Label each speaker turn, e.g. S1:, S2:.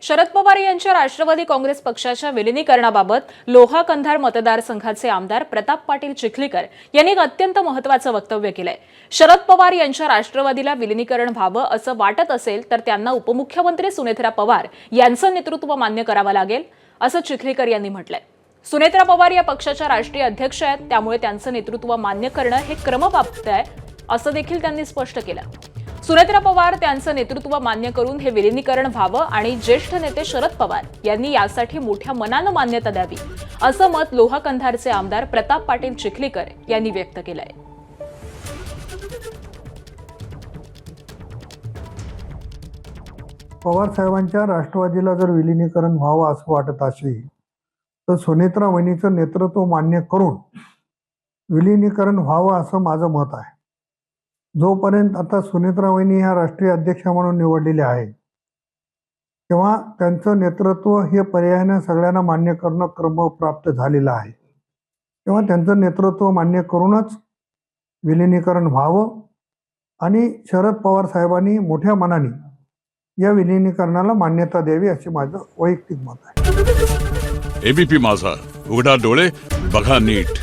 S1: शरद पवार यांच्या राष्ट्रवादी काँग्रेस पक्षाच्या विलिनीकरणाबाबत लोहा कंधार मतदारसंघाचे आमदार प्रताप पाटील चिखलीकर यांनी एक अत्यंत महत्त्वाचं वक्तव्य केलंय। शरद पवार यांच्या राष्ट्रवादीला विलिनीकरण व्हावं असं वाटत असेल तर त्यांना उपमुख्यमंत्री सुनेत्रा पवार यांचं नेतृत्व मान्य करावं लागेल असं चिखलीकर यांनी म्हटलंय। सुनेत्रा पवार या पक्षाच्या राष्ट्रीय अध्यक्ष आहेत, त्यामुळे त्यांचं नेतृत्व मान्य करणं हे क्रमप्राप्त आहे असं देखील त्यांनी स्पष्ट केलं। सुनेत्रा पवार त्यांचं नेतृत्व मान्य करून हे विलिनीकरण व्हावं आणि ज्येष्ठ नेते शरद पवार यांनी यासाठी मोठ्या मनानं मान्यता द्यावी असं मत लोहा कंधारचे आमदार प्रताप पाटील चिखलीकर यांनी व्यक्त केलंय।
S2: पवार साहेबांच्या राष्ट्रवादीला जर विलिनीकरण व्हावं असं वाटत असेल तर सुनेत्रा वहिनीचं नेतृत्व मान्य करून विलिनीकरण व्हावं असं माझं मत आहे। जोपर्यंत आता सुनेत्रा वहिनी ह्या राष्ट्रीय अध्यक्ष म्हणून निवडलेले आहे तेव्हा त्यांचं नेतृत्व हे पर्यायाने सगळ्यांना मान्य करणं क्रमप्राप्त झालेलं आहे, तेव्हा त्यांचं नेतृत्व मान्य करूनच विलिनीकरण व्हावं आणि शरद पवार साहेबांनी मोठ्या मनाने या विलिनीकरणाला मान्यता द्यावी असे माझं वैयक्तिक मत आहे।
S3: एबीपी माझा, उघडा डोळे बघा नीट।